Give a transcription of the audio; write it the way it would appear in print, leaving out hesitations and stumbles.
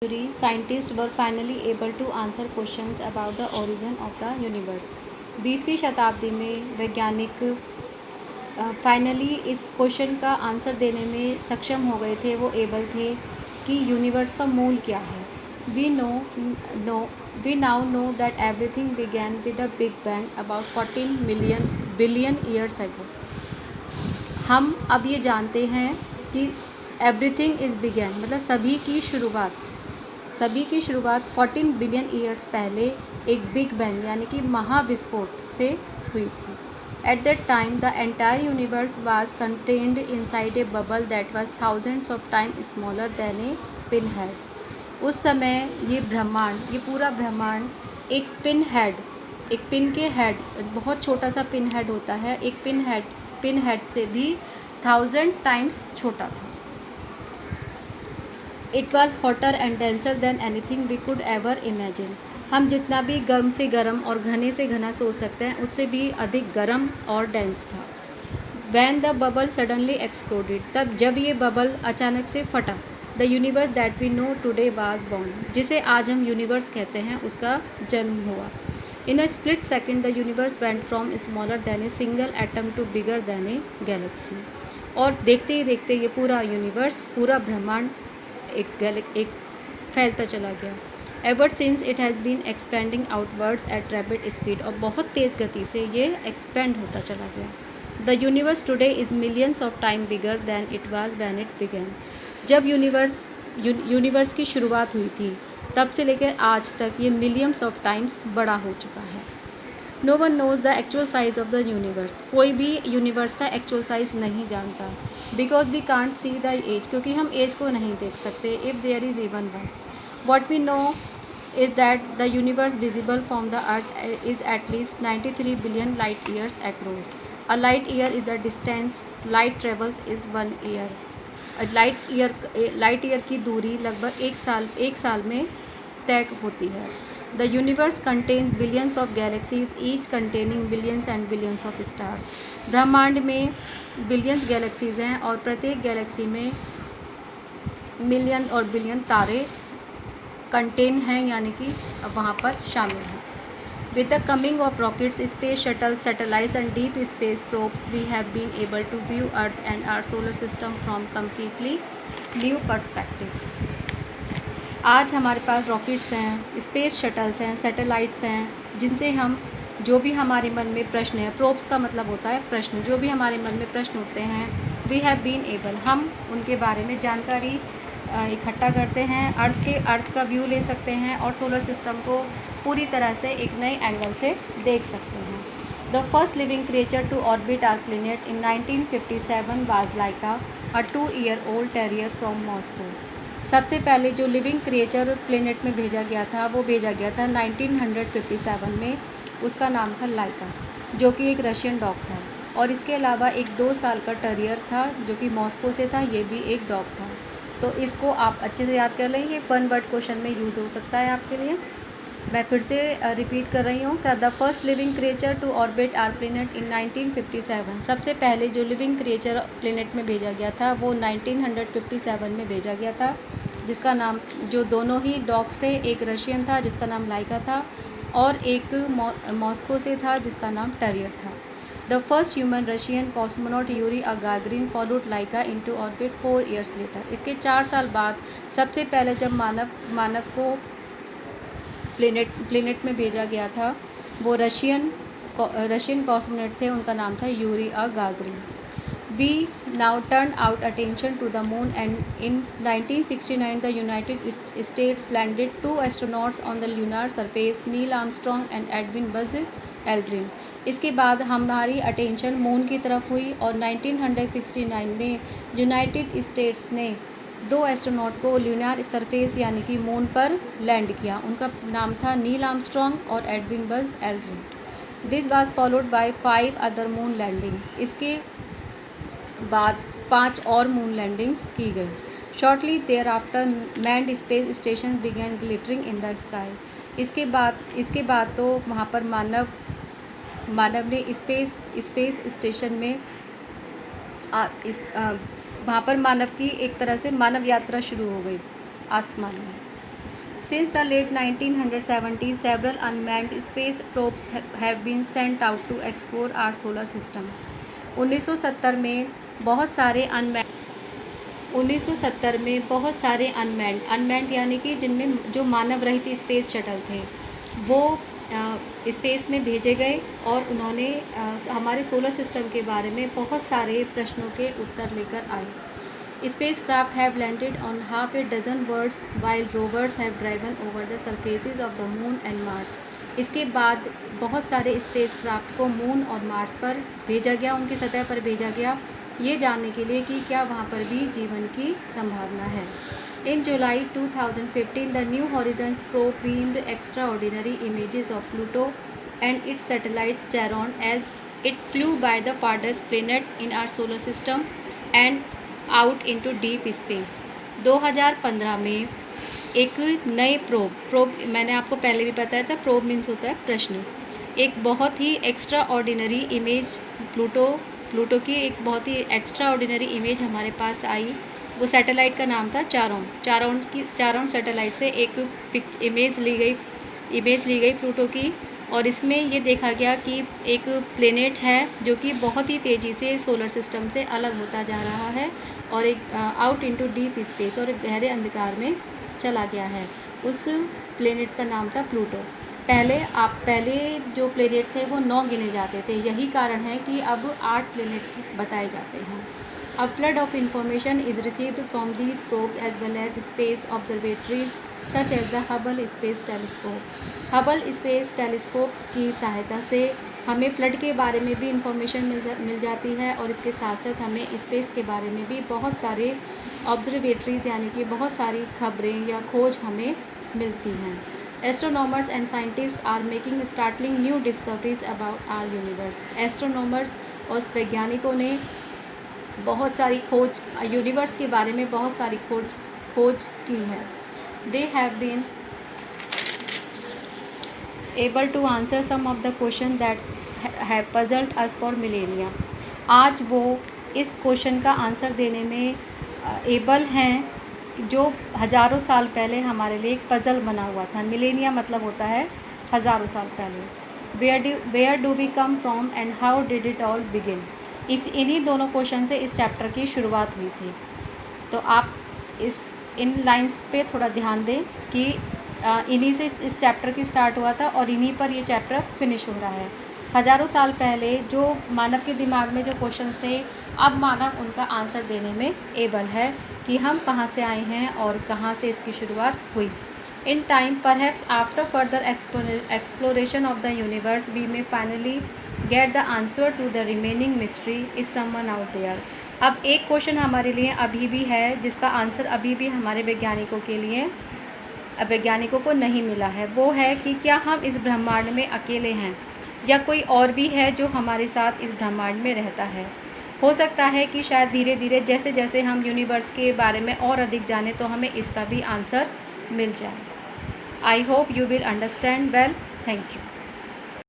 Scientists were finally able to answer questions about the origin of the universe. 20वीं शताब्दी में वैज्ञानिक finally इस question का आंसर देने में सक्षम हो गए थे, वो एबल थे कि यूनिवर्स का मूल क्या है. We now know that everything began with the big bang about 14 billion years ago. हम अब ये जानते हैं कि एवरीथिंग इज़ बिगैन मतलब सभी की शुरुआत 14 बिलियन ईयर्स पहले एक बिग बैंग यानी कि महाविस्फोट से हुई थी. At that time the entire universe was contained inside a bubble that was thousands of time smaller than A pin head. उस समय ये पूरा ब्रह्मांड एक पिन के हेड, बहुत छोटा सा पिन हेड होता है, एक पिन हेड से भी 1000 टाइम्स छोटा था. It was hotter and denser than anything we could ever imagine. हम जितना भी गर्म से गर्म और घने से घना सोच सकते हैं, उससे भी अधिक गर्म और डेंस था. When the bubble suddenly exploded, तब जब ये बबल अचानक से फटा, the universe that we know today was born, जिसे आज हम यूनिवर्स कहते हैं, उसका जन्म हुआ. In a split second the universe went from smaller than a single atom to bigger than a galaxy. और देखते ही देखते ये पूरा यूनिवर्स, पूरा ब्रह्मांड एक फैलता चला गया. Ever since it has been expanding outwards at rapid speed, और बहुत तेज़ गति से ये एक्सपेंड होता चला गया. The universe today is millions of time bigger than it was when it began. जब यूनिवर्स की शुरुआत हुई थी, तब से लेकर आज तक ये मिलियंस ऑफ टाइम्स बड़ा हो चुका है. No one knows the actual size of the universe. कोई भी यूनिवर्स का एक्चुअल साइज नहीं जानता. Because we can't see the edge, क्योंकि हम एज को नहीं देख सकते. If there is even one, what we know is that the universe visible from the earth is at least 93 billion light years across. A light year is the distance light travels is 1 year. Light year की दूरी लगभग एक साल में तय होती है. The universe contains billions of galaxies each containing billions and billions of stars. ब्रह्मांड में बिलियंस गैलेक्सीज हैं और प्रत्येक गैलेक्सी में मिलियन और बिलियन तारे कंटेन हैं, यानी कि वहाँ पर शामिल हैं. With the coming of rockets, space shuttles, satellites and deep space probes, we have been able to view earth and our solar system from completely new perspectives. आज हमारे पास रॉकेट्स हैं, स्पेस शटल्स हैं, सैटेलाइट्स हैं, जिनसे हम जो भी हमारे मन में प्रश्न है, प्रोब्स का मतलब होता है प्रश्न, जो भी हमारे मन में प्रश्न होते हैं, वी हैव बीन एबल, हम उनके बारे में जानकारी इकट्ठा करते हैं, अर्थ का व्यू ले सकते हैं और सोलर सिस्टम को पूरी तरह से एक नए एंगल से देख सकते हैं. The first living creature to orbit our planet in 1957 was Laika, a 2-year-old terrier from Moscow. सबसे पहले जो लिविंग क्रिएचर प्लेनेट में भेजा गया था, वो भेजा गया था 1957 में. उसका नाम था लाइका, जो कि एक रशियन डॉग था. और इसके अलावा एक 2 साल का टेरियर था, जो कि मॉस्को से था, ये भी एक डॉग था. तो इसको आप अच्छे से याद कर लें, ये 1 वर्ड क्वेश्चन में यूज़ हो सकता है आपके लिए. मैं फिर से रिपीट कर रही हूँ. The first living creature to orbit our planet in 1957. सबसे पहले जो लिविंग क्रिएचर प्लेनेट में भेजा गया था, वो 1957 में भेजा गया था, जिसका नाम, जो दोनों ही डॉग्स थे, एक रशियन था जिसका नाम लाइका था और एक मॉस्को से था जिसका नाम टेरियर था. The first human Russian cosmonaut Yuri Gagarin followed Laika into orbit 4 years later. इसके 4 साल बाद सबसे पहले जब मानव को प्लेनेट में भेजा गया था, वो रशियन कॉस्मोनॉट थे, उनका नाम था Yuri Gagarin. We now turn our attention to the moon, and in 1969 the United States landed 2 astronauts on the lunar surface, Neil Armstrong and Edwin Buzz Aldrin. इसके बाद हमारी अटेंशन मून की तरफ हुई और 1969 में यूनाइटेड स्टेट्स ने 2 astronaut को ल्यूनार सरफेस यानी कि मून पर लैंड किया. उनका नाम था नील आर्मस्ट्रॉन्ग और Edwin Buzz Aldrin. This was followed by 5 other moon landing. इसके बाद 5 और मून लैंडिंग्स की गई. Shortly thereafter manned space station began glittering in the sky. इसके बाद तो वहाँ पर मानव ने स्पेस स्टेशन में वहाँ पर मानव की एक तरह से मानव यात्रा शुरू हो गई आसमान में. Since the late 1970s, several unmanned space probes have been sent out to explore our solar system. 1970 में बहुत सारे अनमैन्ड यानी कि जिनमें जो मानव रहित स्पेस शटल थे वो स्पेस में भेजे गए और उन्होंने हमारे सोलर सिस्टम के बारे में बहुत सारे प्रश्नों के उत्तर लेकर आए. Spacecraft have landed on half a dozen worlds while rovers have driven over the surfaces of the moon and Mars. इसके बाद बहुत सारे स्पेसक्राफ्ट को मून और मार्स पर भेजा गया, उनकी सतह पर भेजा गया, ये जानने के लिए कि क्या वहाँ पर भी जीवन की संभावना है. In July 2015, the New Horizons probe beamed extraordinary images of Pluto and its satellites Charon as it flew by the farthest planet in our solar system and out into deep space. 2015 में एक नए probe मैंने आपको पहले भी बताया था, probe means होता है प्रश्न. एक बहुत ही एक्स्ट्रा ऑर्डिनरी इमेज प्लूटो की एक बहुत ही एक्स्ट्रा ऑर्डिनरी इमेज हमारे पास आई. वो सैटेलाइट का नाम था चारोन सैटेलाइट से एक इमेज ली गई प्लूटो की. और इसमें ये देखा गया कि एक प्लेनेट है जो कि बहुत ही तेज़ी से सोलर सिस्टम से अलग होता जा रहा है और एक आउट इनटू डीप स्पेस और एक गहरे अंधकार में चला गया है. उस प्लेनेट का नाम था प्लूटो. पहले जो प्लेनेट थे वो 9 गिने जाते थे. यही कारण है कि अब 8 प्लेनेट बताए जाते हैं. A flood of information is received from these probes as well as space observatories such as the Hubble Space Telescope. Hubble Space Telescope की सहायता से हमें फ्लड के बारे में भी इंफॉर्मेशन मिल जाती है और इसके साथ साथ हमें स्पेस के बारे में भी बहुत सारे ऑब्जर्वेटरीज यानी कि बहुत सारी खबरें या खोज हमें मिलती हैं. Astronomers and scientists are making startling new discoveries about our universe. Astronomers और वैज्ञानिकों ने बहुत सारी खोज यूनिवर्स के बारे में बहुत सारी खोज की है. They have been able to answer some of the question that have puzzled us for millennia. आज वो इस क्वेश्चन का आंसर देने में एबल हैं जो हज़ारों साल पहले हमारे लिए एक पज़ल बना हुआ था. मिलेनिया मतलब होता है हज़ारों साल पहले. Where do we come from and how did it all begin. इन्हीं दोनों क्वेश्चन से इस चैप्टर की शुरुआत हुई थी. तो आप इन लाइंस पे थोड़ा ध्यान दें कि इन्हीं से इस चैप्टर की स्टार्ट हुआ था और इन्हीं पर ये चैप्टर फिनिश हो रहा है. हज़ारों साल पहले जो मानव के दिमाग में जो क्वेश्चंस थे, अब मानव उनका आंसर देने में एबल है कि हम कहाँ से आए हैं और कहाँ से इसकी शुरुआत हुई. In time, perhaps after further exploration of the universe, we may finally get the answer to the remaining mystery. Is someone out there? अब एक क्वेश्चन हमारे लिए अभी भी है जिसका आंसर अभी भी हमारे वैज्ञानिकों को नहीं मिला है. वो है कि क्या हम इस ब्रह्मांड में अकेले हैं या कोई और भी है जो हमारे साथ इस ब्रह्मांड में रहता है. हो सकता है कि शायद धीरे धीरे जैसे जैसे हम यूनिवर्स के बारे में और अधिक जाने तो हमें इसका भी आंसर मिल जाए. I hope you will understand well. Thank you.